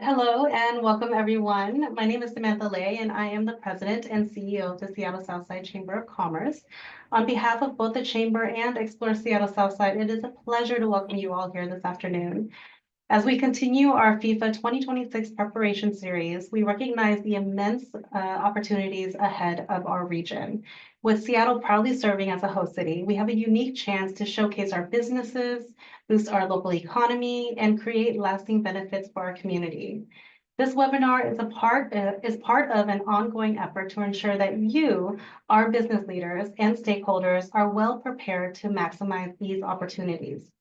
Hello and welcome everyone. My name is Samantha and I am the President and CEO of the Seattle Southside Chamber of Commerce. On behalf of both the Chamber and Explore Seattle Southside, it is a pleasure to welcome you all here this afternoon. As we continue our FIFA 2026 preparation series, we recognize the immense opportunities ahead of our region. With Seattle proudly serving as a host city, we have a unique chance to showcase our businesses, boost our local economy, and create lasting benefits for our community. This webinar is part of an ongoing effort to ensure that you, our business leaders and stakeholders, are well prepared to maximize these opportunities.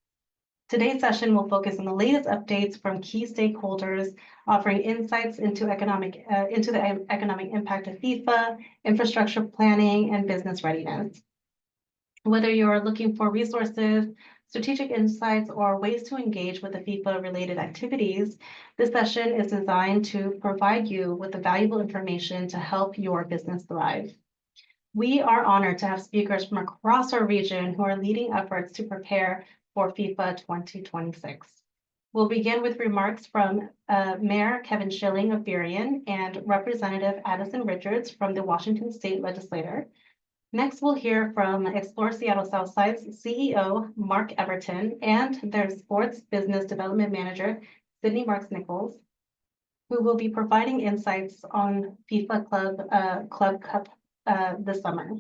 Today's session will focus on the latest updates from key stakeholders, offering insights into the economic impact of FIFA, infrastructure planning, and business readiness. Whether you're looking for resources, strategic insights, or ways to engage with the FIFA-related activities, this session is designed to provide you with the valuable information to help your business thrive. We are honored to have speakers from across our region who are leading efforts to prepare for FIFA 2026. We'll begin with remarks from Mayor Kevin Schilling of Burien and Representative Adison Richards from the Washington State Legislator. Next, we'll hear from Explore Seattle Southside's CEO, Mark Everton, and their Sports Business Development Manager, Sydney Marks Nichols, who will be providing insights on FIFA Club Cup this summer.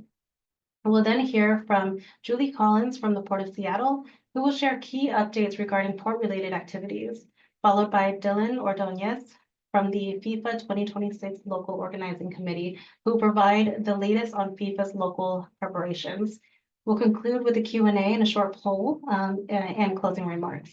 We'll then hear from Julie Collins from the Port of Seattle, who will share key updates regarding port-related activities, followed by Dylan Ordonez from the FIFA 2026 Local Organizing Committee, who will provide the latest on FIFA's local preparations. We'll conclude with a Q&A and a short poll and closing remarks.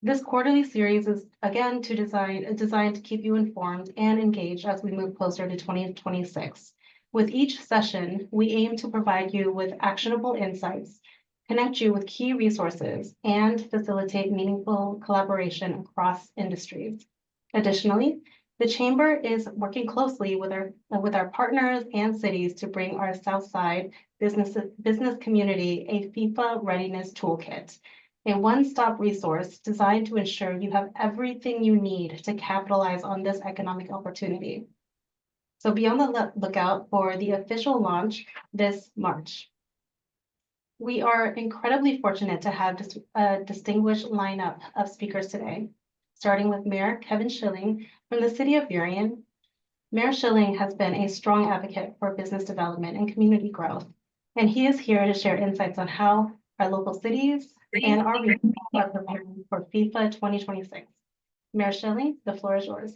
This quarterly series is again designed to keep you informed and engaged as we move closer to 2026. With each session, we aim to provide you with actionable insights, connect you with key resources, and facilitate meaningful collaboration across industries. Additionally, the Chamber is working closely with our partners and cities to bring our Southside business community a FIFA readiness toolkit, a one-stop resource designed to ensure you have everything you need to capitalize on this economic opportunity. So be on the lookout for the official launch this March. We are incredibly fortunate to have a distinguished lineup of speakers today, starting with Mayor Kevin Schilling from the city of Burien. Mayor Schilling has been a strong advocate for business development and community growth, and he is here to share insights on how our local cities and our region are preparing for FIFA 2026. Mayor Schilling, the floor is yours.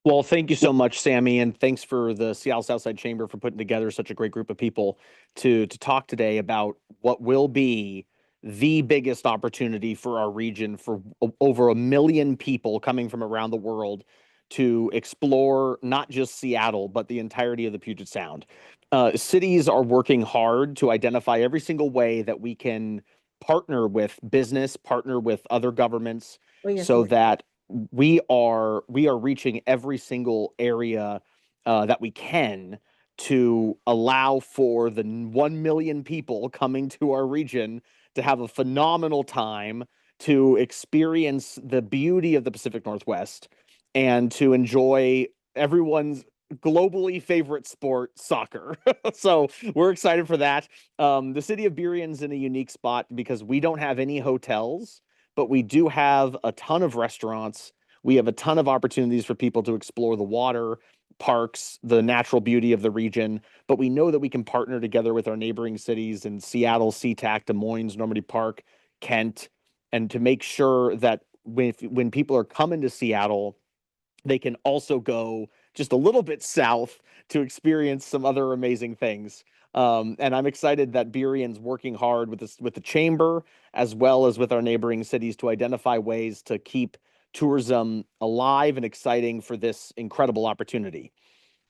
Well, thank you so much, Sammy, and thanks for the Seattle Southside Chamber for putting together such a great group of people to talk today about what will be the biggest opportunity for our region, for over 1 million people coming from around the world to explore not just Seattle, but the entirety of the Puget Sound. Cities are working hard to identify every single way that we can partner with business, partner with other governments, so that we are reaching every single area that we can to allow for the 1 million people coming to our region to have a phenomenal time, to experience the beauty of the Pacific Northwest, and to enjoy everyone's globally favorite sport, soccer. So we're excited for that. The city of Burien's in a unique spot because we don't have any hotels, but we do have a ton of restaurants. We have a ton of opportunities for people to explore the water, parks, the natural beauty of the region. But we know that we can partner together with our neighboring cities in Seattle, SeaTac, Des Moines, Normandy Park, Kent, and to make sure that when people are coming to Seattle, they can also go just a little bit south to experience some other amazing things. And I'm excited that Burien's working hard with the Chamber, as well as with our neighboring cities, to identify ways to keep tourism alive and exciting for this incredible opportunity.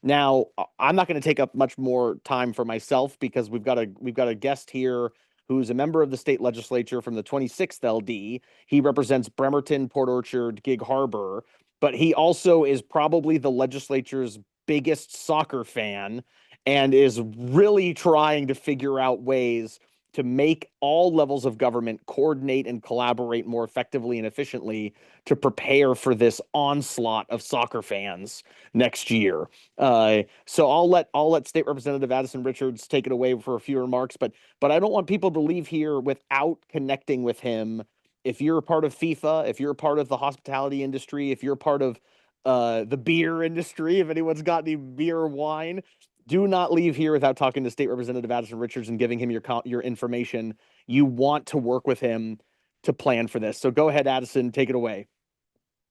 Now, I'm not going to take up much more time for myself because we've got a guest here who's a member of the state legislature from the 26th LD. He represents Bremerton, Port Orchard, Gig Harbor, but he also is probably the legislature's biggest soccer fan and is really trying to figure out ways to make all levels of government coordinate and collaborate more effectively and efficiently to prepare for this onslaught of soccer fans next year. So I'll let State Representative Adison Richards take it away for a few remarks, but I don't want people to leave here without connecting with him. If you're a part of FIFA, if you're a part of the hospitality industry, if you're a part of the beer industry, if anyone's got any beer or wine, do not leave here without talking to State Representative Adison Richards and giving him your information. You want to work with him to plan for this. So go ahead, Adison, take it away.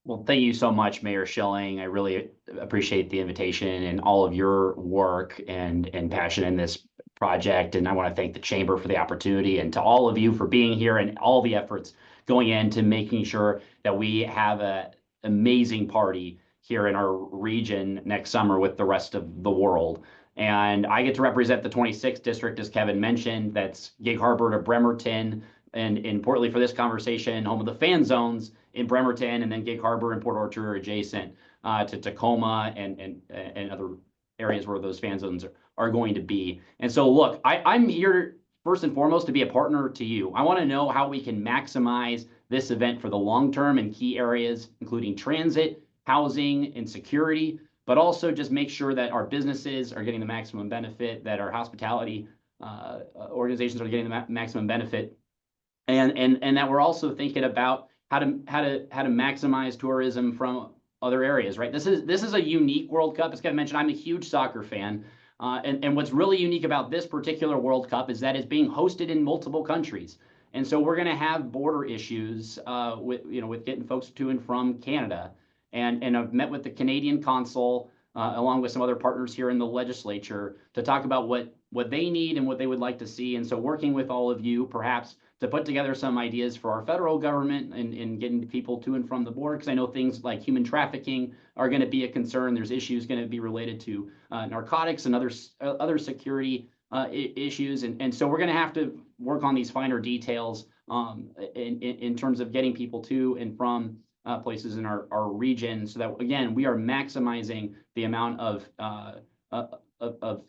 Well, thank you so much, Mayor Schilling. I really appreciate the invitation and all of your work and passion in this project. And I want to thank the Chamber for the opportunity, and to all of you for being here and all the efforts going into making sure that we have an amazing party here in our region next summer with the rest of the world. And I get to represent the 26th district, as Kevin mentioned. That's Gig Harbor to Bremerton, and importantly for this conversation, home of the fan zones in Bremerton, and then Gig Harbor and Port Orchard are adjacent to Tacoma and other areas where those fan zones are going to be. And so look, I'm here first and foremost to be a partner to you. I want to know how we can maximize this event for the long term in key areas, including transit, housing, and security, but also just make sure that our businesses are getting the maximum benefit, that our hospitality organizations are getting the maximum benefit, and that we're also thinking about how to maximize tourism from other areas, right? This is a unique World Cup. As Kevin mentioned, I'm a huge soccer fan. And what's really unique about this particular World Cup is that it's being hosted in multiple countries. And so we're going to have border issues with getting folks to and from Canada. And I've met with the Canadian consul along with some other partners here in the legislature to talk about what they need and what they would like to see. And so working with all of you, perhaps to put together some ideas for our federal government and getting people to and from the border, because I know things like human trafficking are going to be a concern. There's issues going to be related to narcotics and other security issues. And so we're going to have to work on these finer details in terms of getting people to and from places in our region, so that, again, we are maximizing the amount of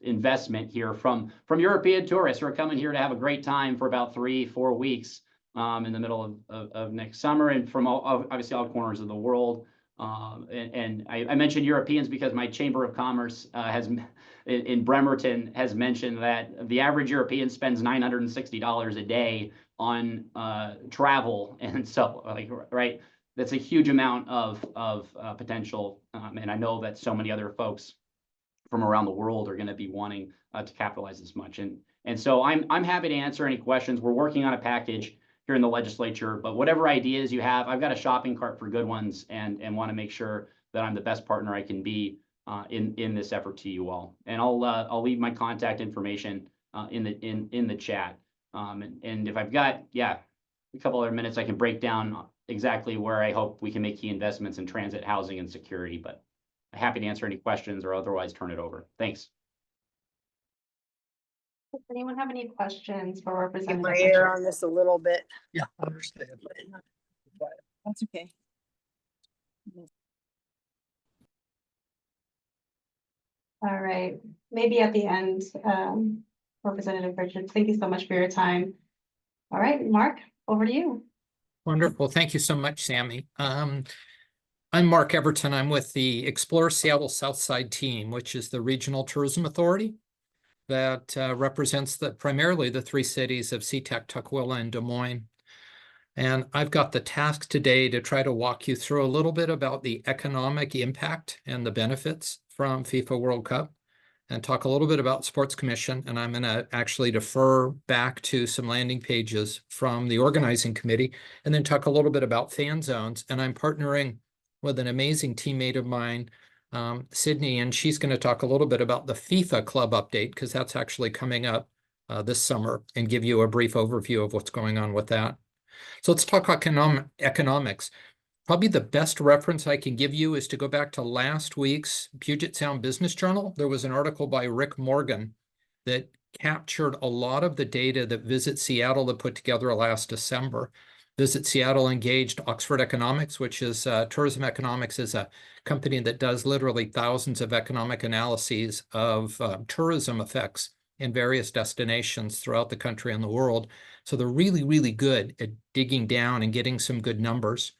investment here from European tourists who are coming here to have a great time for about 3-4 weeks in the middle of next summer, and from obviously all corners of the world. And I mentioned Europeans because my Chamber of Commerce in Bremerton has mentioned that the average European spends $960 a day on travel, and so right, that's a huge amount of potential, and I know that so many other folks from around the world are going to be wanting to capitalize as much. And so I'm happy to answer any questions. We're working on a package here in the legislature, but whatever ideas you have, I've got a shopping cart for good ones, and want to make sure that I'm the best partner I can be in this effort to you all. And I'll leave my contact information in the chat. And if I've got a couple other minutes, I can break down exactly where I hope we can make key investments in transit, housing, and security. But happy to answer any questions or otherwise turn it over. Thanks. Does anyone have any questions for Representative? My ear on this a little bit. Yeah, I understand. That's okay. All right, maybe at the end, Representative Richards, thank you so much for your time. All right, Mark, over to you. Wonderful. Thank you so much, Sammy. I'm Mark Everton. I'm with the Explore Seattle Southside team, which is the regional tourism authority that represents primarily the 3 cities of SeaTac, Tukwila, and Des Moines. And I've got the task today to try to walk you through a little bit about the economic impact and the benefits from FIFA World Cup, and talk a little bit about Sports Commission. And I'm going to actually defer back to some landing pages from the organizing committee, and then talk a little bit about fan zones. And I'm partnering with an amazing teammate of mine, Sydney, and she's going to talk a little bit about the FIFA club update, because that's actually coming up this summer, and give you a brief overview of what's going on with that. So let's talk economics. Probably the best reference I can give you is to go back to last week's Puget Sound Business Journal. There was an article by Rick Morgan that captured a lot of the data that Visit Seattle had put together last December. Visit Seattle engaged Oxford Economics, which is Tourism Economics, is a company that does literally thousands of economic analyses of tourism effects in various destinations throughout the country and the world. So they're really, really good at digging down and getting some good numbers.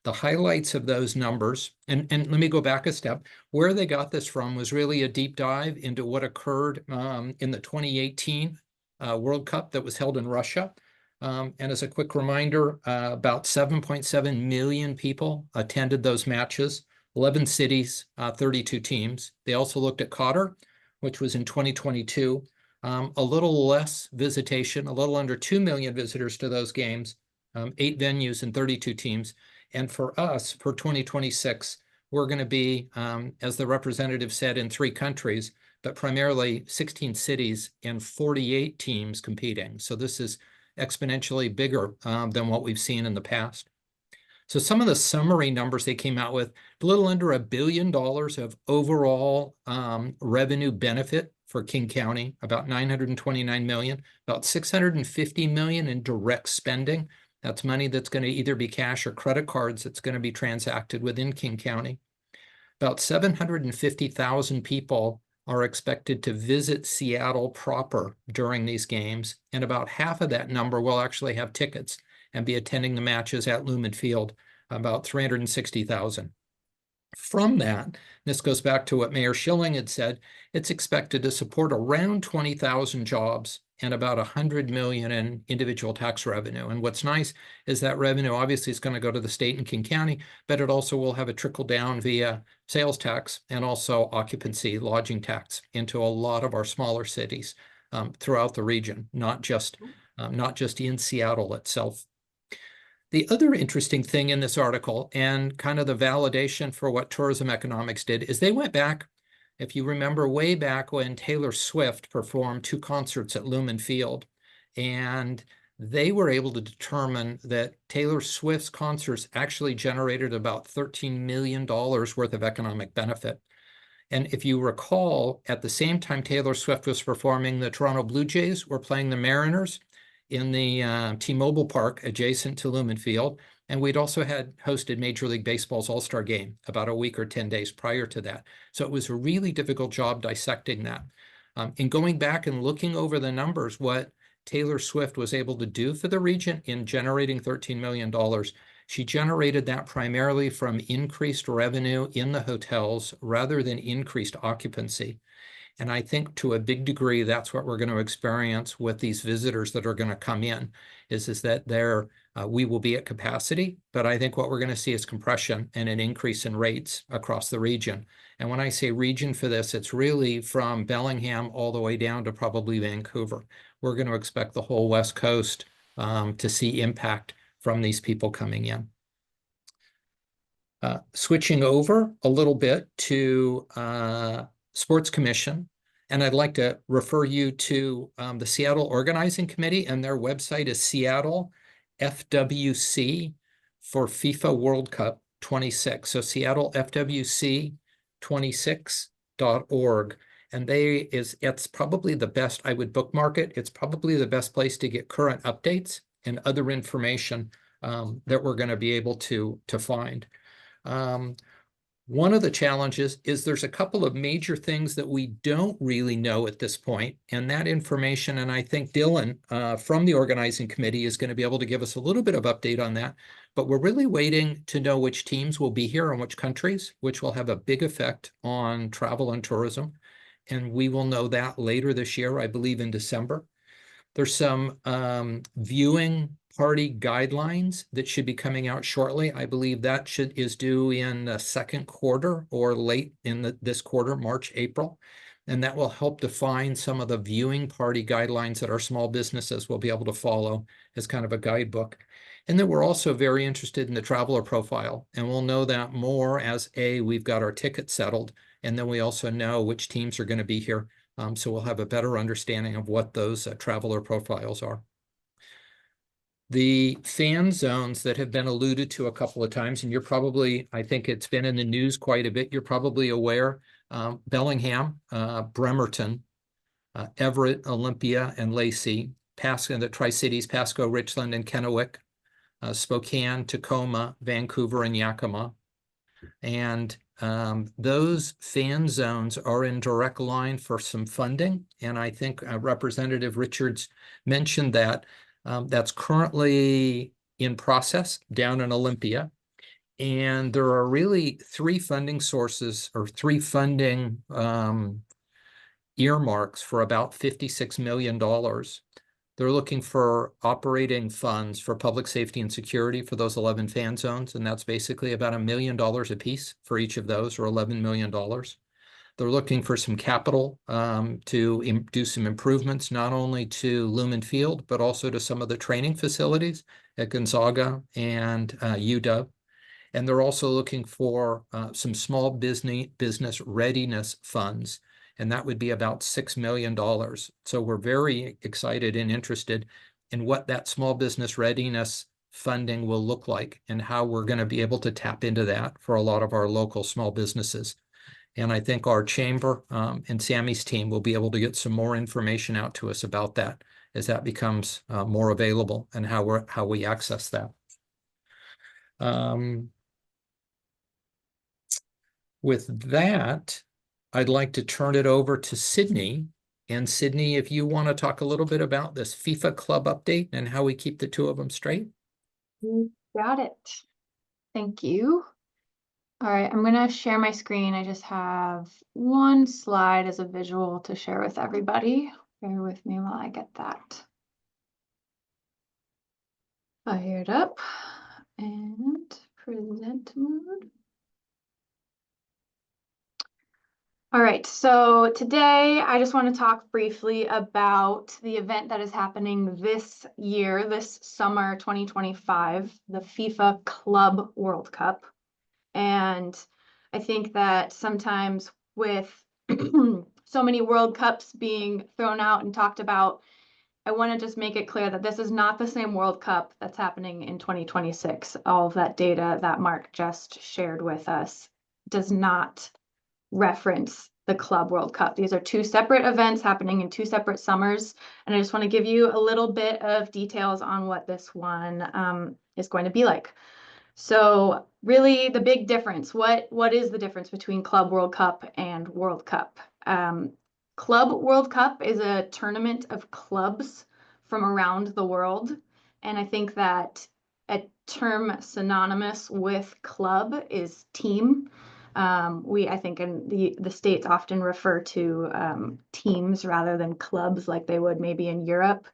The highlights of those numbers, and let me go back a step. Where they got this from was really a deep dive into what occurred in the 2018 World Cup that was held in Russia. And as a quick reminder, about 7.7 million people attended those matches, 11 cities, 32 teams. They also looked at Qatar, which was in 2022. A little less visitation, a little under 2 million visitors to those games, 8 venues and 32 teams. And for us, for 2026, we're going to be, as the representative said, in 3 countries, but primarily 16 cities and 48 teams competing. So this is exponentially bigger than what we've seen in the past. So some of the summary numbers they came out with, a little under $1 billion of overall revenue benefit for King County, about 929 million, about 650 million in direct spending. That's money that's going to either be cash or credit cards that's going to be transacted within King County. About 750,000 people are expected to visit Seattle proper during these games, and about half of that number will actually have tickets and be attending the matches at Lumen Field, about 360,000. From that, this goes back to what Mayor Schilling had said, it's expected to support around 20,000 jobs and about 100 million in individual tax revenue. And what's nice is that revenue obviously is going to go to the state and King County, but it also will have a trickle down via sales tax and also occupancy, lodging tax into a lot of our smaller cities throughout the region, not just in Seattle itself. The other interesting thing in this article, and kind of the validation for what tourism economics did, is they went back, if you remember, way back when Taylor Swift performed 2 concerts at Lumen Field, and they were able to determine that Taylor Swift's concerts actually generated about $13 million worth of economic benefit. And if you recall, at the same time Taylor Swift was performing, the Toronto Blue Jays were playing the Mariners in the T-Mobile Park adjacent to Lumen Field. And we'd also had hosted Major League Baseball's All-Star Game about a week or 10 days prior to that. So it was a really difficult job dissecting that. In going back and looking over the numbers, what Taylor Swift was able to do for the region in generating $13 million, she generated that primarily from increased revenue in the hotels rather than increased occupancy. And I think to a big degree, that's what we're going to experience with these visitors that are going to come in, is that we will be at capacity, but I think what we're going to see is compression and an increase in rates across the region. And when I say region for this, it's really from Bellingham all the way down to probably Vancouver. We're going to expect the whole West Coast to see impact from these people coming in. Switching over a little bit to Sports Commission, and I'd like to refer you to the Seattle Organizing Committee, and their website is Seattle FWC for FIFA World Cup 26. So Seattle FWC 26.org. And it's probably the best, I would bookmark it. It's probably the best place to get current updates and other information that we're going to be able to find. One of the challenges is there's a couple of major things that we don't really know at this point, and that information, and I think Dylan from the organizing committee is going to be able to give us a little bit of update on that, but we're really waiting to know which teams will be here and which countries, which will have a big effect on travel and tourism, and we will know that later this year, I believe in December. There's some viewing party guidelines that should be coming out shortly. I believe that is due in the second quarter or late in this quarter, March, April. And that will help define some of the viewing party guidelines that our small businesses will be able to follow as kind of a guidebook. And then we're also very interested in the traveler profile. And we'll know that more as we've got our tickets settled. And then we also know which teams are going to be here. So we'll have a better understanding of what those traveler profiles are. The fan zones that have been alluded to a couple of times, and you're probably, I think it's been in the news quite a bit, you're probably aware, Bellingham, Bremerton, Everett, Olympia, and Lacey, Pasco, the Tri-Cities, Pasco, Richland, and Kennewick, Spokane, Tacoma, Vancouver, and Yakima. And Those fan zones are in direct line for some funding. And I think Representative Richards mentioned that that's currently in process down in Olympia. And there are really three funding sources or three funding earmarks for about $56 million. They're looking for operating funds for public safety and security for those 11 fan zones, and that's basically about $1 million a piece for each of those, or $11 million. They're looking for some capital to do some improvements, not only to Lumen Field, but also to some of the training facilities at Gonzaga and UW. And they're also looking for some small business readiness funds, and that would be about $6 million. So we're very excited and interested in what that small business readiness funding will look like and how we're going to be able to tap into that for a lot of our local small businesses. And I think our chamber and Sammy's team will be able to get some more information out to us about that as that becomes more available and how we access that. With that, I'd like to turn it over to Sydney. And Sydney, if you want to talk a little bit about this FIFA club update and how we keep the two of them straight. Got it. Thank you. All right, I'm going to share my screen. I just have one slide as a visual to share with everybody. Bear with me while I get that fired up and present mode. All right, so today I just want to talk briefly about the event that is happening this year, this summer 2025, the FIFA Club World Cup. And I think that sometimes with so many World Cups being thrown out and talked about, I want to just make it clear that this is not the same World Cup that's happening in 2026. All of that data that Mark just shared with us does not reference the Club World Cup. These are two separate events happening in two separate summers. And I just want to give you a little bit of details on what this one is going to be like. So really the big difference, what is the difference between Club World Cup and World Cup? Club World Cup is a tournament of clubs from around the world. And I think that a term synonymous with club is team. I think in the States often refer to teams rather than clubs like they would maybe in Europe.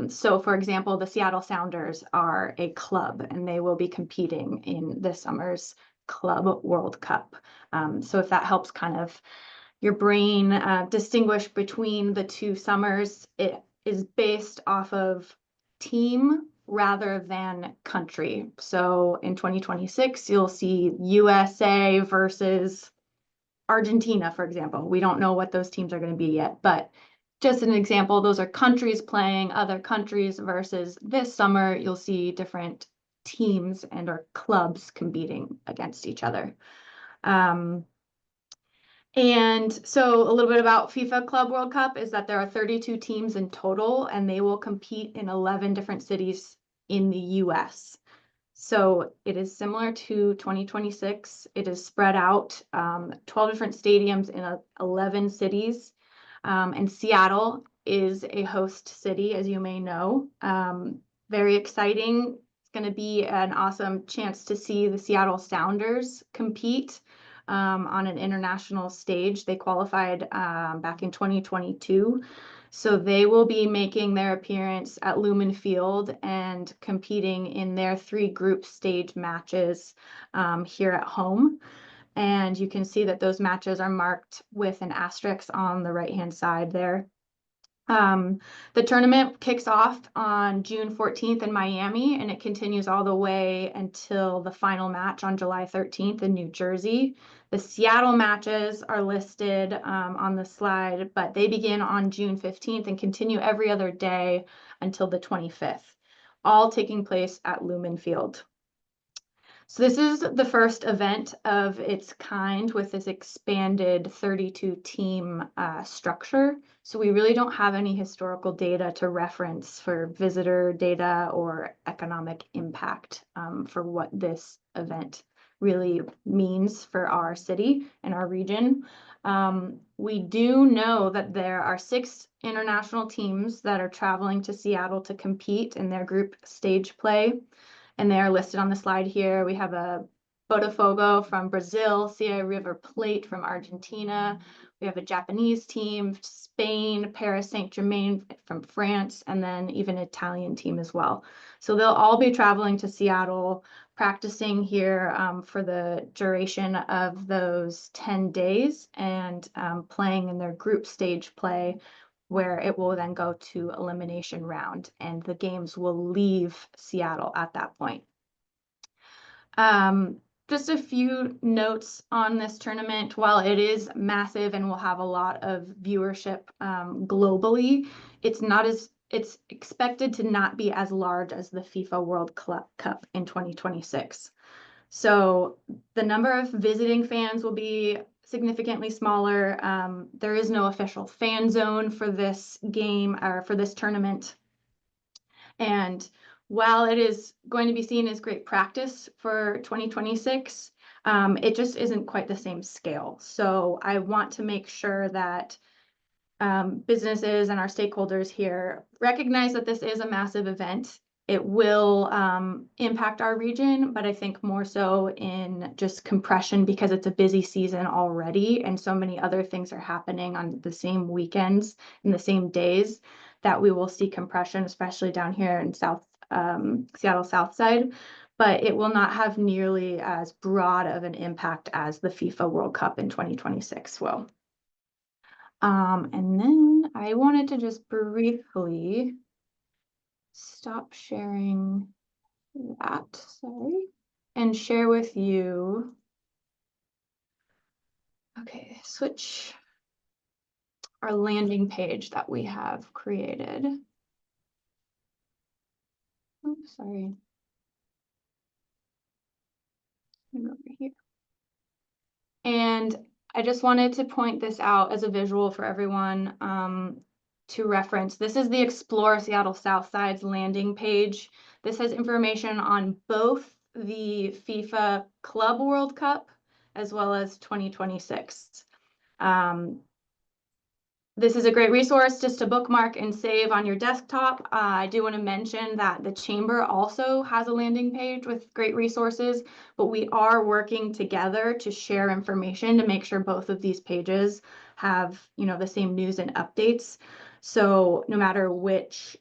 So for example, the Seattle Sounders are a club and they will be competing in this summer's Club World Cup. So if that helps kind of your brain distinguish between the two summers, it is based off of team rather than country. So in 2026, you'll see USA versus Argentina, for example. We don't know what those teams are going to be yet, but just an example, those are countries playing other countries versus this summer, you'll see different teams and or clubs competing against each other. And so a little bit about FIFA Club World Cup is that there are 32 teams in total, and they will compete in 11 different cities in the US. So it is similar to 2026. It is spread out 12 different stadiums in 11 cities. And Seattle is a host city, as you may know. Very exciting. It's going to be an awesome chance to see the Seattle Sounders compete on an international stage. They qualified back in 2022. So they will be making their appearance at Lumen Field and competing in their 3 group stage matches here at home. And you can see that those matches are marked with an asterisk on the right-hand side there. The tournament kicks off on June 14th in Miami, and it continues all the way until the final match on July 13th in New Jersey. The Seattle matches are listed on the slide, but they begin on June 15th and continue every other day until the 25th, all taking place at Lumen Field. So this is the first event of its kind with this expanded 32 team structure. So we really don't have any historical data to reference for visitor data or economic impact for what this event really means for our city and our region. We do know that there are 6 international teams that are traveling to Seattle to compete in their group stage play, and they are listed on the slide here. We have a Botafogo from Brazil, Sierra River Plate from Argentina. We have a Japanese team, Spain, Paris Saint-Germain from France, and then even an Italian team as well. So they'll all be traveling to Seattle, practicing here for the duration of those 10 days and playing in their group stage play, where it will then go to elimination round, and the games will leave Seattle at that point. Just a few notes on this tournament. While it is massive and will have a lot of viewership globally, it's expected to not be as large as the FIFA World Cup in 2026. So the number of visiting fans will be significantly smaller. There is no official fan zone for this game or for this tournament. And while it is going to be seen as great practice for 2026, it just isn't quite the same scale. So I want to make sure that businesses and our stakeholders here recognize that this is a massive event. It will impact our region, but I think more so in just compression because it's a busy season already and so many other things are happening on the same weekends and the same days that we will see compression, especially down here in Seattle Southside, but it will not have nearly as broad of an impact as the FIFA World Cup in 2026 will. And then I wanted to just briefly stop sharing that, sorry, and share with you. Okay, switch our landing page that we have created. Oh, sorry. Over here. And I just wanted to point this out as a visual for everyone to reference. This is the Explore Seattle Southside's landing page. This has information on both the FIFA Club World Cup as well as 2026. This is a great resource just to bookmark and save on your desktop. I do want to mention that the Chamber also has a landing page with great resources, but we are working together to share information to make sure both of these pages have, the same news and updates. So no matter which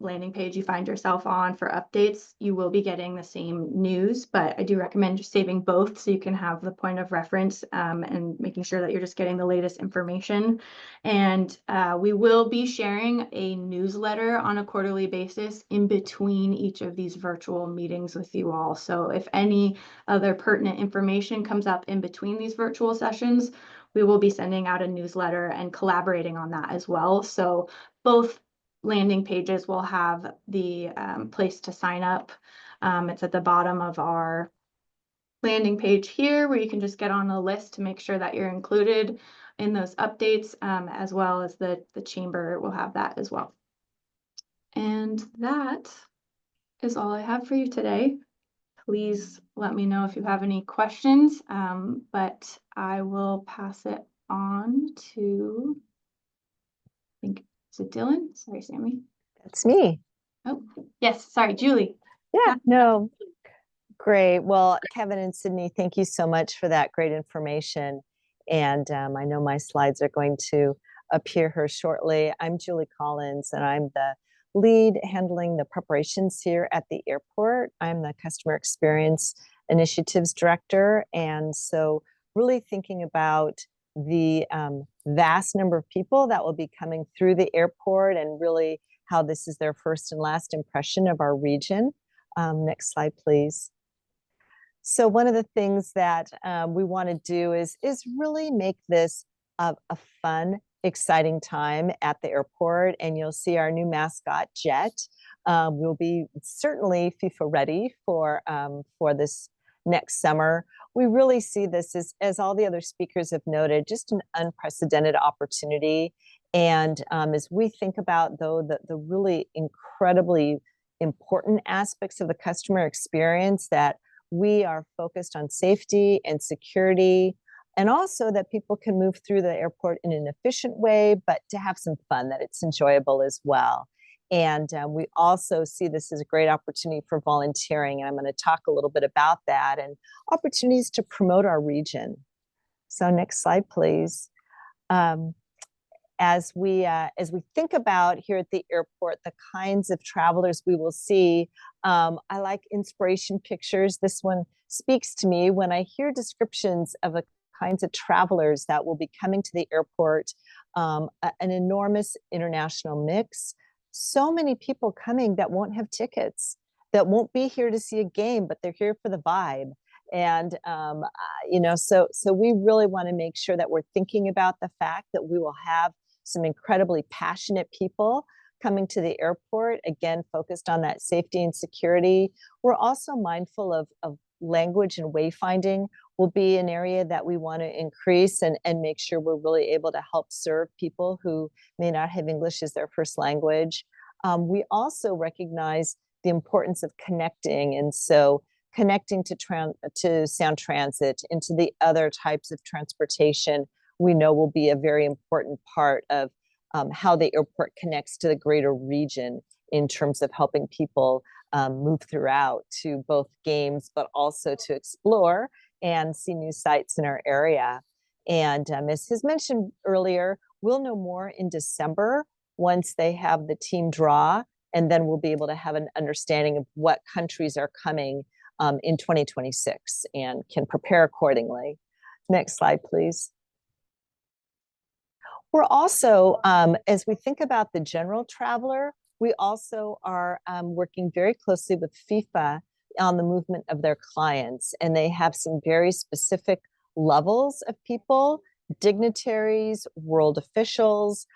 landing page you find yourself on for updates, you will be getting the same news, but I do recommend just saving both so you can have the point of reference and making sure that you're just getting the latest information. And we will be sharing a newsletter on a quarterly basis in between each of these virtual meetings with you all. So if any other pertinent information comes up in between these virtual sessions, we will be sending out a newsletter and collaborating on that as well. So both landing pages will have the place to sign up. It's at the bottom of our landing page here where you can just get on the list to make sure that you're included in those updates, as well as the chamber will have that as well. And that is all I have for you today. Please let me know if you have any questions, but I will pass it on to, I think, is it Dylan? Sorry, Sammy. That's me. Oh, yes. Sorry, Julie. Yeah, no, great. Well, Kevin and Sydney, thank you so much for that great information. And I know my slides are going to appear here shortly. I'm Julie Collins, and I'm the lead handling the preparations here at the airport. I'm the Customer Experience Initiatives Director. And so really thinking about the vast number of people that will be coming through the airport and really how this is their first and last impression of our region. Next slide, please. So one of the things that we want to do is really make this a fun, exciting time at the airport. And you'll see our new mascot, Jet. We'll be certainly FIFA ready for this next summer. We really see this as all the other speakers have noted, just an unprecedented opportunity. And as we think about, though, the really incredibly important aspects of the customer experience that We are focused on safety and security, and also that people can move through the airport in an efficient way, but to have some fun, that it's enjoyable as well. And we also see this as a great opportunity for volunteering, and I'm going to talk a little bit about that, and opportunities to promote our region. So next slide, please. As we think about here at the airport, the kinds of travelers we will see, I like inspiration pictures. This one speaks to me when I hear descriptions of the kinds of travelers that will be coming to the airport, an enormous international mix. So many people coming that won't have tickets, that won't be here to see a game, but they're here for the vibe. And, so we really want to make sure that we're thinking about the fact that we will have some incredibly passionate people coming to the airport, again, focused on that safety and security. We're also mindful of language and wayfinding will be an area that we want to increase and make sure we're really able to help serve people who may not have English as their first language. We also recognize the importance of connecting, and so connecting to Sound Transit and to the other types of transportation, we know will be a very important part of how the airport connects to the greater region in terms of helping people move throughout to both games, but also to explore and see new sites in our area. And as has mentioned earlier, we'll know more in December once they have the team draw, and then we'll be able to have an understanding of what countries are coming in 2026 and can prepare accordingly. Next slide, please. We're also, as we think about the general traveler, we also are working very closely with FIFA on the movement of their clients, and they have some very specific levels of people, dignitaries, world officials,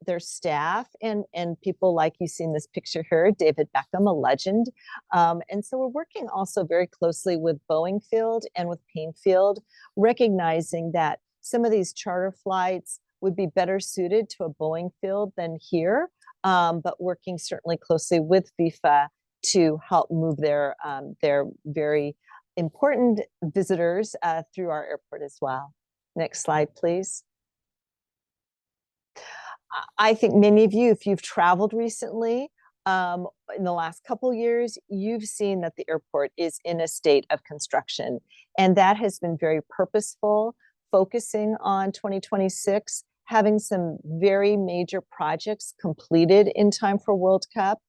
their staff, and people like you see in this picture here, David Beckham, a legend. And so we're working also very closely with Boeing Field and with Payne Field, recognizing that some of these charter flights would be better suited to a Boeing Field than here, but working certainly closely with FIFA to help move their very important visitors through our airport as well. Next slide, please. I think many of you, if you've traveled recently, in the last couple years, you've seen that the airport is in a state of construction, and that has been very purposeful, focusing on 2026, having some very major projects completed in time for World Cup.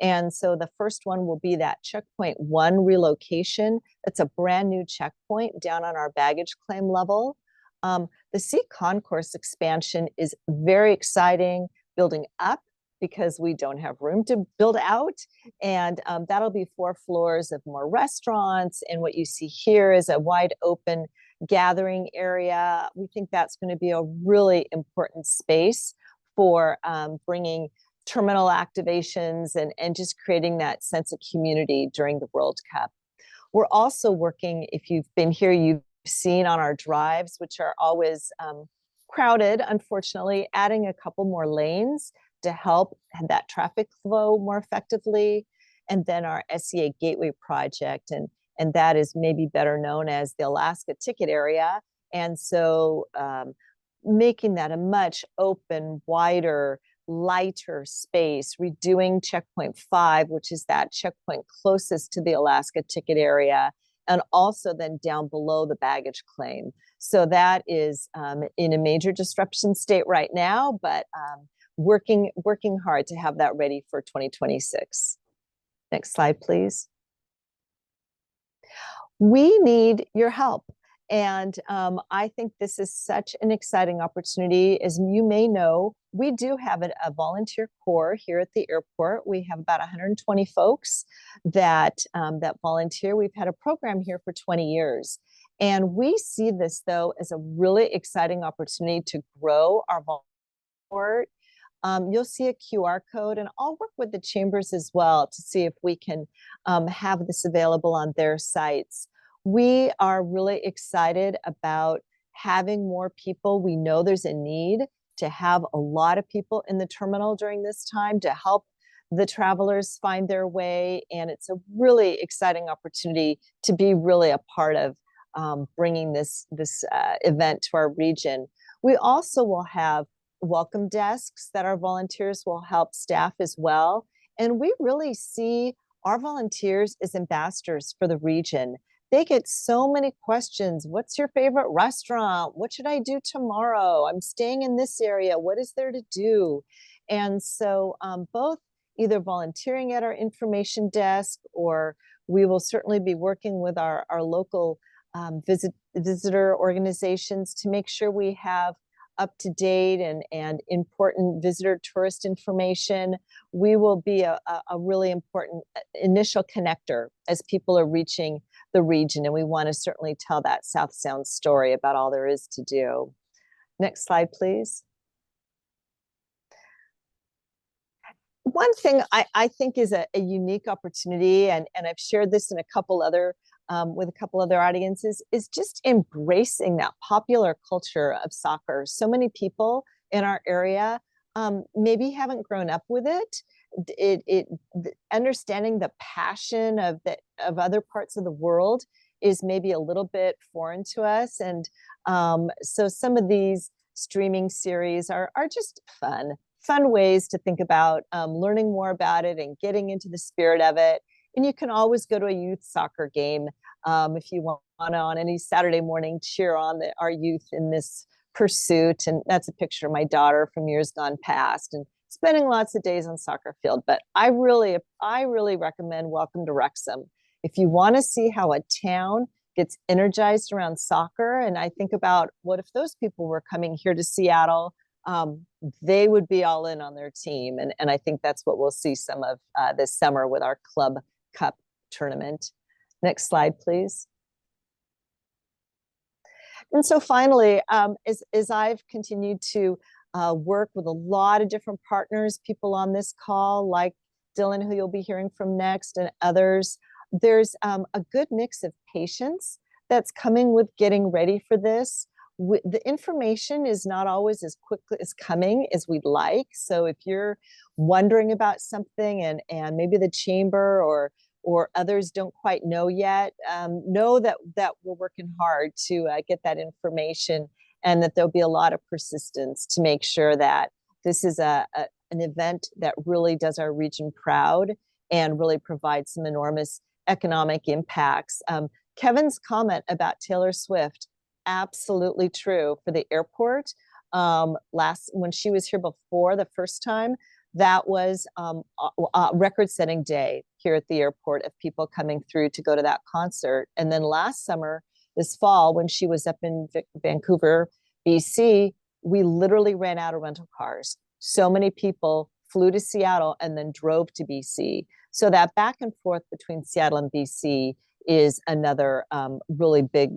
And so the first one will be that checkpoint 1 relocation. That's a brand new checkpoint down on our baggage claim level. The C concourse expansion is very exciting, building up because we don't have room to build out. And that'll be 4 floors of more restaurants. And what you see here is a wide open gathering area. We think that's going to be a really important space for bringing terminal activations and just creating that sense of community during the World Cup. We're also working, if you've been here, you've seen on our drives, which are always crowded, unfortunately, adding a couple more lanes to help that traffic flow more effectively. And then our SEA Gateway project, and that is maybe better known as the Alaska ticket area. And so making that a much open, wider, lighter space, redoing checkpoint 5, which is that checkpoint closest to the Alaska ticket area, and also then down below the baggage claim. So that is in a major disruption state right now, but working hard to have that ready for 2026. Next slide, please. We need your help. And I think this is such an exciting opportunity. As you may know, we do have a volunteer corps here at the airport. We have about 120 folks that volunteer. We've had a program here for 20 years. And we see this, though, as a really exciting opportunity to grow our volunteer. You'll see a QR code, and I'll work with the chambers as well to see if we can have this available on their sites. We are really excited about having more people. We know there's a need to have a lot of people in the terminal during this time to help the travelers find their way, and it's a really exciting opportunity to be really a part of bringing this event to our region. We also will have welcome desks that our volunteers will help staff as well. And we really see our volunteers as ambassadors for the region. They get so many questions. What's your favorite restaurant? What should I do tomorrow? I'm staying in this area. What is there to do? And so both either volunteering at our information desk, or we will certainly be working with our local visitor organizations to make sure we have up-to-date and important visitor tourist information. We will be a really important initial connector as people are reaching the region, and we want to certainly tell that South Sound story about all there is to do. Next slide, please. One thing I think is a unique opportunity, and I've shared this in a couple other with a couple other audiences, is just embracing that popular culture of soccer. So many people in our area maybe haven't grown up with it. Understanding the passion of other parts of the world is maybe a little bit foreign to us. And so some of these streaming series are just fun ways to think about learning more about it and getting into the spirit of it. And you can always go to a youth soccer game if you want to, on any Saturday morning, cheer on our youth in this pursuit. And that's a picture of my daughter from years gone past, and spending lots of days on soccer field. But I really recommend Welcome to Wrexham. If you want to see how a town gets energized around soccer, and I think about what if those people were coming here to Seattle, they would be all in on their team. And I think that's what we'll see some of this summer with our Club Cup tournament. Next slide, please. And so finally, as I've continued to work with a lot of different partners, people on this call, like Dylan, who you'll be hearing from next, and others, there's a good mix of patience that's coming with getting ready for this. The information is not always as quickly as coming as we'd like. So if you're wondering about something and maybe the chamber or others don't quite know yet, know that we're working hard to get that information, and that there'll be a lot of persistence to make sure that this is an event that really does our region proud and really provides some enormous economic impacts. Kevin's comment about Taylor Swift, absolutely true for the airport. When she was here before the first time, that was a record-setting day here at the airport of people coming through to go to that concert. And then last summer, this fall, when she was up in Vancouver, BC, we literally ran out of rental cars. So many people flew to Seattle and then drove to BC. So that back and forth between Seattle and BC is another really big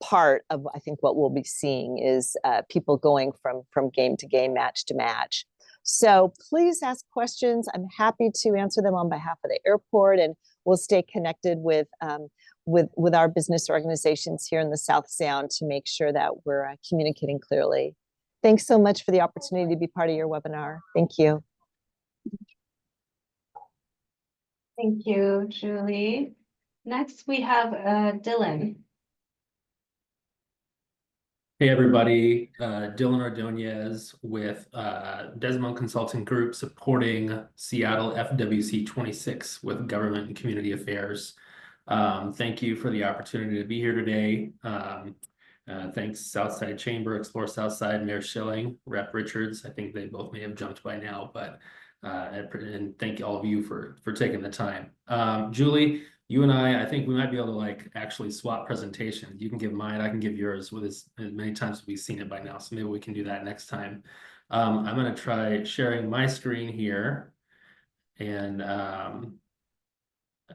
part of, I think, what we'll be seeing is people going from game to game, match to match. So please ask questions. I'm happy to answer them on behalf of the airport, and we'll stay connected with our business organizations here in the South Sound to make sure that we're communicating clearly. Thanks so much for the opportunity to be part of your webinar. Thank you. Thank you, Julie. Next, we have Dylan. Hey everybody, Dylan Ordonez with Desmond Consulting Group, supporting Seattle FWC 26 with Government and Community Affairs. Thank you for the opportunity to be here today. Thanks Southside Chamber, Explore Southside, Mayor Schilling, Rep Richards. I think they both may have jumped by now, but and thank all of you for taking the time. Julie, you and I think we might be able to like actually swap presentations. You can give mine, I can give yours with as many times as we've seen it by now. So maybe we can do that next time. I'm going to try sharing my screen here, and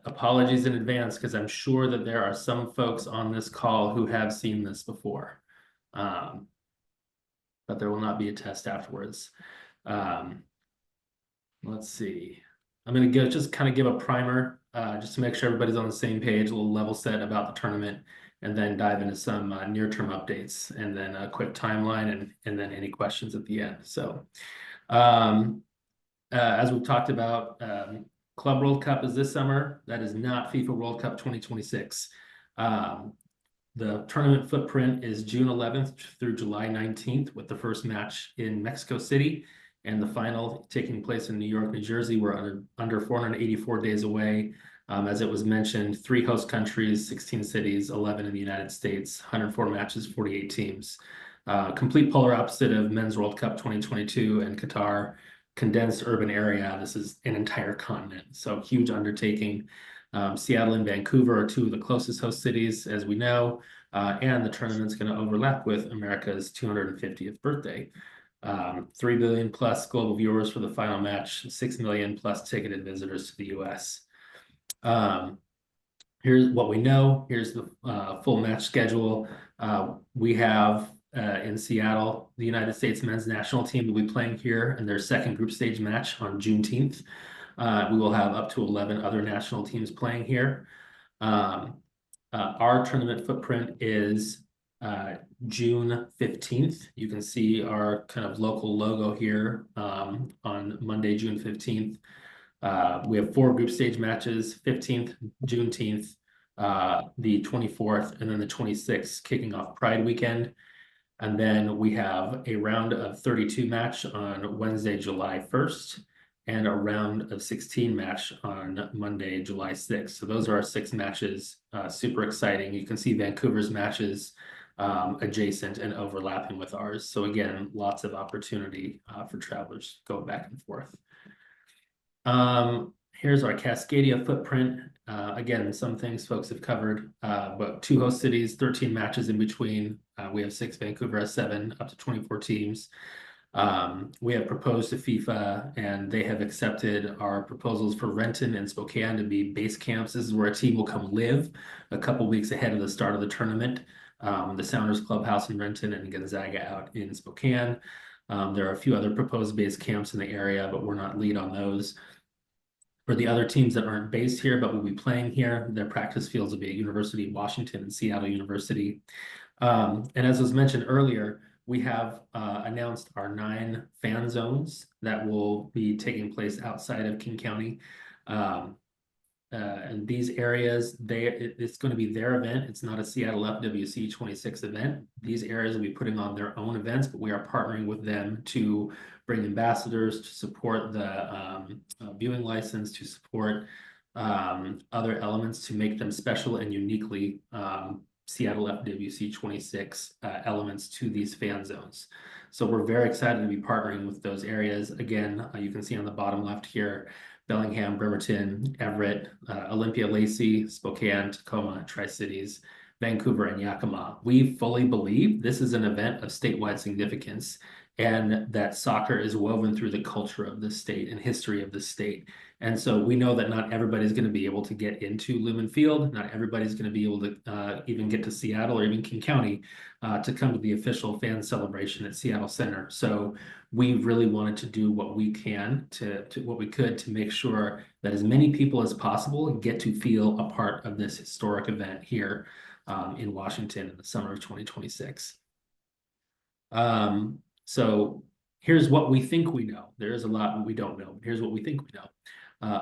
apologies in advance because I'm sure that there are some folks on this call who have seen this before, but there will not be a test afterwards. Let's see. I'm going to just kind of give a primer just to make sure everybody's on the same page, a little level set about the tournament, and then dive into some near-term updates, and then a quick timeline, and then any questions at the end. So as we've talked about, Club World Cup is this summer. That is not FIFA World Cup 2026. The tournament footprint is June 11th through July 19th, with the first match in Mexico City and the final taking place in New York, New Jersey. We're under 484 days away. As it was mentioned, 3 host countries, 16 cities, 11 in the United States, 104 matches, 48 teams. Complete polar opposite of Men's World Cup 2022 and Qatar. Condensed urban area. This is an entire continent, so huge undertaking. Seattle and Vancouver are 2 of the closest host cities, as we know, and the tournament's going to overlap with America's 250th birthday. 3 billion plus global viewers for the final match, 6 million plus ticketed visitors to the US. Here's what we know. Here's the full match schedule. We have in Seattle, the United States men's national team will be playing here in their second group stage match on Juneteenth. We will have up to 11 other national teams playing here. Our tournament footprint is June 15th. You can see our kind of local logo here on Monday, June 15th. We have 4 group stage matches, 15th, Juneteenth, the 24th, and then the 26th, kicking off Pride weekend. And then we have a round of 32 match on Wednesday, July 1st, and a round of 16 match on Monday, July 6th. So those are our 6 matches. Super exciting. You can see Vancouver's matches adjacent and overlapping with ours. So again, lots of opportunity for travelers going back and forth. Here's our Cascadia footprint. Again, some things folks have covered, but 2 host cities, 13 matches in between. We have 6, Vancouver has 7, up to 24 teams. We have proposed to FIFA, and they have accepted our proposals for Renton and Spokane to be base camps. This is where a team will come live a couple weeks ahead of the start of the tournament. The Sounders Clubhouse in Renton and Gonzaga out in Spokane. There are a few other proposed base camps in the area, but we're not lead on those. For the other teams that aren't based here but will be playing here, their practice fields will be at University of Washington and Seattle University. And as was mentioned earlier, we have announced our 9 fan zones that will be taking place outside of King County. And these areas, it's going to be their event. It's not a Seattle FWC 26 event. These areas will be putting on their own events, but we are partnering with them to bring ambassadors, to support the viewing license, to support other elements to make them special and uniquely Seattle FWC 26 elements to these fan zones. So we're very excited to be partnering with those areas. Again, you can see on the bottom left here, Bellingham, Bremerton, Everett, Olympia, Lacey, Spokane, Tacoma, Tri-Cities, Vancouver, and Yakima. We fully believe this is an event of statewide significance, and that soccer is woven through the culture of the state and history of the state. And so we know that not everybody's going to be able to get into Lumen Field. Not everybody's going to be able to even get to Seattle or even King County to come to the official fan celebration at Seattle Center. So we really wanted to do what we can to what we could to make sure that as many people as possible get to feel a part of this historic event here in Washington in the summer of 2026. So here's what we think we know. There is a lot we don't know, but here's what we think we know.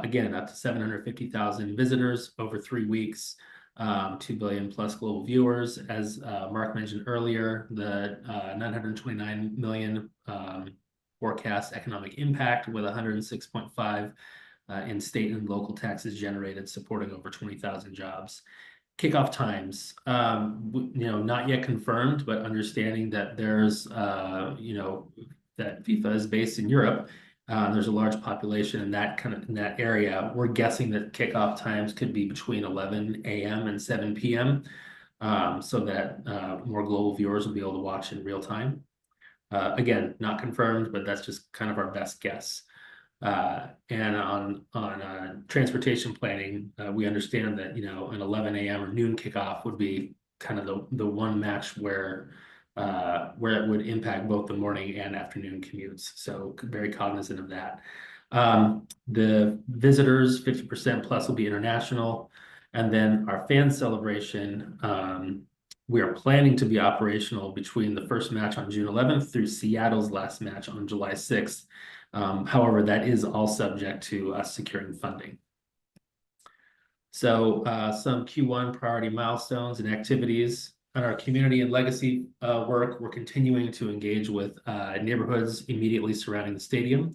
Again, up to 750,000 visitors over 3 weeks, 2 billion plus global viewers. As Mark mentioned earlier, the 929 million forecast economic impact, with 106.5 in state and local taxes generated, supporting over 20,000 jobs. Kickoff times, not yet confirmed, but understanding that there's, that FIFA is based in Europe. There's a large population in that area. We're guessing that kickoff times could be between 11 a.m. and 7 p.m. So that more global viewers will be able to watch in real time. Again, not confirmed, but that's just kind of our best guess. And on transportation planning, we understand that an 11 a.m. or noon kickoff would be kind of the one match where it would impact both the morning and afternoon commutes. So very cognizant of that. The visitors, 50% plus, will be international. And then our fan celebration, we are planning to be operational between the first match on June 11th through Seattle's last match on July 6th. However, that is all subject to us securing funding. So some Q1 priority milestones and activities. On our community and legacy work, we're continuing to engage with neighborhoods immediately surrounding the stadium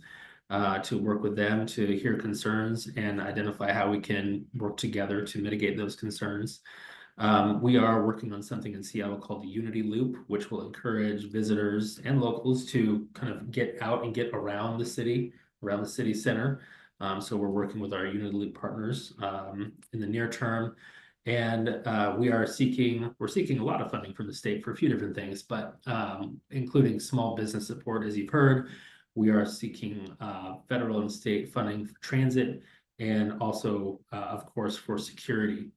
to work with them to hear concerns and identify how we can work together to mitigate those concerns. We are working on something in Seattle called the Unity Loop, which will encourage visitors and locals to kind of get out and get around the city center. So we're working with our Unity Loop partners in the near term. And we're seeking a lot of funding from the state for a few different things, but including small business support, as you've heard. We are seeking federal and state funding for transit and also, of course, for security.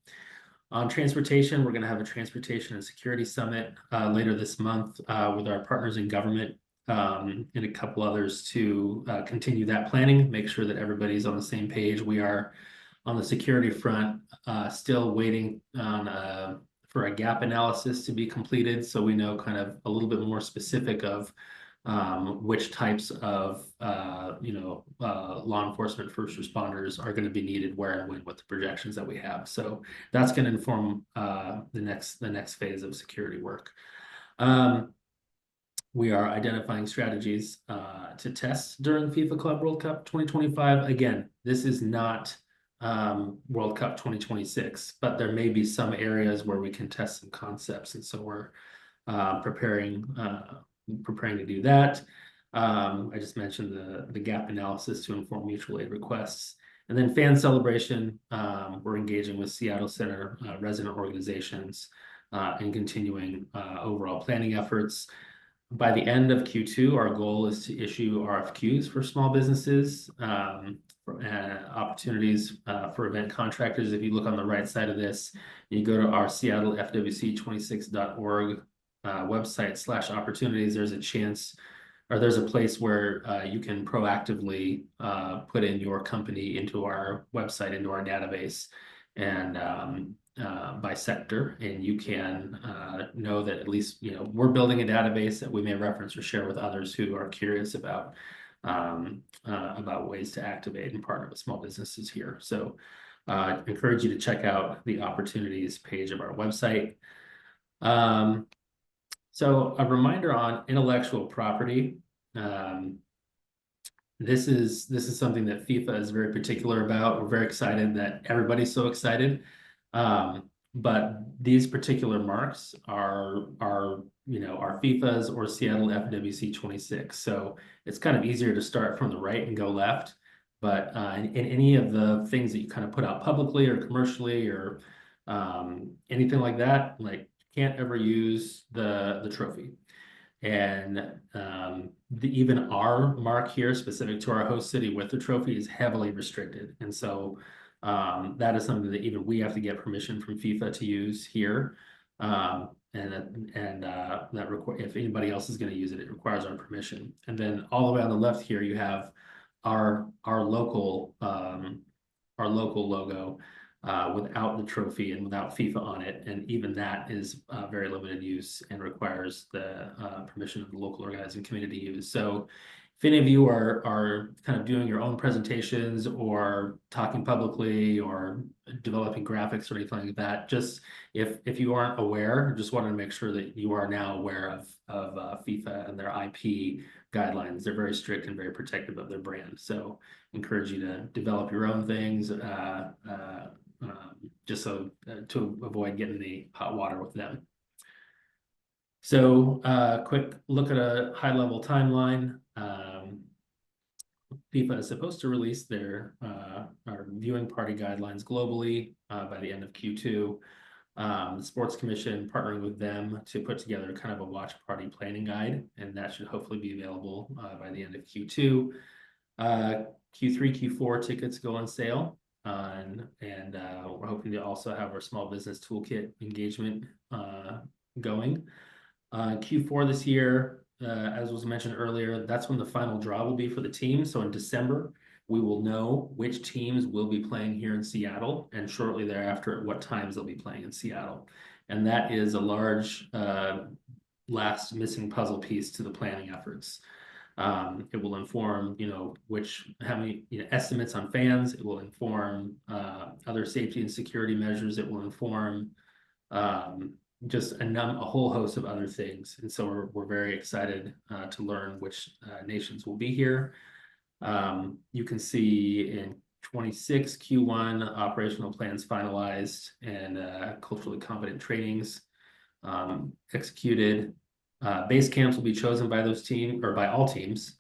On transportation, we're going to have a transportation and security summit later this month with our partners in government and a couple others to continue that planning, make sure that everybody's on the same page. We are on the security front, still waiting on for a gap analysis to be completed, so we know kind of a little bit more specific of which types of law enforcement first responders are going to be needed where and when, what the projections that we have. So that's going to inform the next phase of security work. We are identifying strategies to test during FIFA Club World Cup 2025. Again, this is not World Cup 2026, but there may be some areas where we can test some concepts, and so we're preparing to do that. I just mentioned the gap analysis to inform mutual aid requests. And then fan celebration, we're engaging with Seattle Center resident organizations and continuing overall planning efforts. By the end of Q2, our goal is to issue RFQs for small businesses, opportunities for event contractors. If you look on the right side of this, you go to our seattlefwc26.org website /opportunities, there's a chance, or there's a place where you can proactively put in your company into our website, into our database, and by sector, and you can know that at least we're building a database that we may reference or share with others who are curious about ways to activate and partner with small businesses here. So I encourage you to check out the opportunities page of our website. So a reminder on intellectual property. This is something that FIFA is very particular about. We're very excited that everybody's so excited. But these particular marks are FIFA's or Seattle FWC 26. So it's kind of easier to start from the right and go left. But in any of the things that you kind of put out publicly or commercially or anything like that, like can't ever use the trophy. And even our mark here specific to our host city with the trophy is heavily restricted. And so that is something that even we have to get permission from FIFA to use here. That if anybody else is going to use it, it requires our permission. And then all the way on the left here, you have our local logo without the trophy and without FIFA on it. And even that is very limited use and requires the permission of the local organizing committee to use. So if any of you are kind of doing your own presentations or talking publicly or developing graphics or anything like that, just if you aren't aware, just wanted to make sure that you are now aware of FIFA and their IP guidelines. They're very strict and very protective of their brand. So encourage you to develop your own things just so to avoid getting the hot water with them. So quick look at a high-level timeline. FIFA is supposed to release their our viewing party guidelines globally by the end of Q2. The Sports Commission partnering with them to put together kind of a watch party planning guide, and that should hopefully be available by the end of Q2. Q3, Q4 tickets go on sale. And we're hoping to also have our small business toolkit engagement going. Q4 this year, as was mentioned earlier, that's when the final draw will be for the team. So in December, we will know which teams will be playing here in Seattle, and shortly thereafter at what times they'll be playing in Seattle. And that is a large last missing puzzle piece to the planning efforts. It will inform, how many, estimates on fans. It will inform other safety and security measures. It will inform just a whole host of other things. And so we're very excited to learn which nations will be here. You can see in 26 Q1 operational plans finalized and culturally competent trainings executed. Base camps will be chosen by by all teams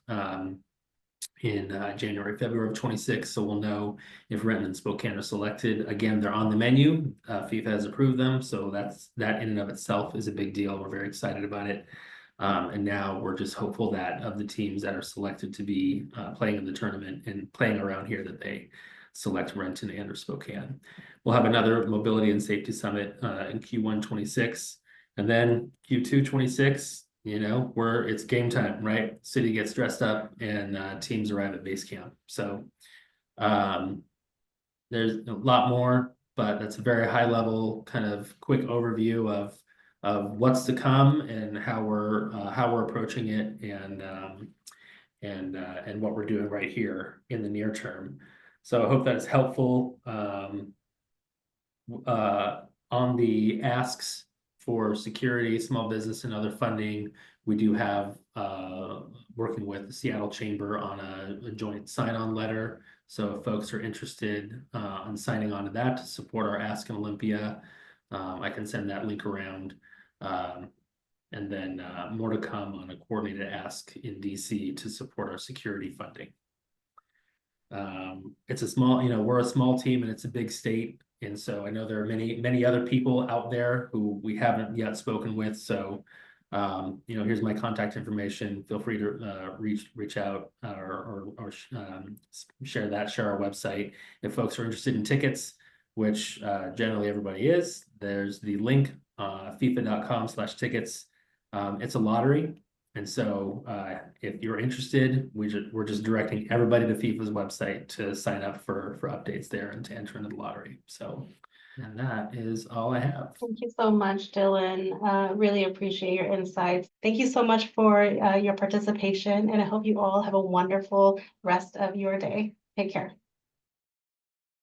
in January, February of 26. So we'll know if Renton and Spokane are selected. Again, they're on the menu. FIFA has approved them. So that in and of itself is a big deal. We're very excited about it. And now we're just hopeful that of the teams that are selected to be playing in the tournament and playing around here, that they select Renton and or Spokane. We'll have another mobility and safety summit in Q1 26. And then Q2 26, it's game time, right? City gets dressed up and teams arrive at base camp. So there's a lot more, but that's a very high level kind of quick overview of what's to come and how we're approaching it and what we're doing right here in the near term. So I hope that is helpful. On the asks for security, small business, and other funding, we do have working with the Seattle Chamber on a joint sign-on letter. So if folks are interested in signing on to that to support our Ask in Olympia, I can send that link around. And then more to come on a coordinated ask in DC to support our security funding. It's a small, we're a small team and it's a big state. And so I know there are many other people out there who we haven't yet spoken with. So, here's my contact information. Feel free to reach out or share our website. If folks are interested in tickets, which generally everybody is, there's the link, FIFA.com/tickets. It's a lottery. And so if you're interested, we're just directing everybody to FIFA's website to sign up for updates there and to enter into the lottery. So, and that is all I have. Thank you so much, Dylan. Really appreciate your insights. Thank you so much for your participation, and I hope you all have a wonderful rest of your day. Take care.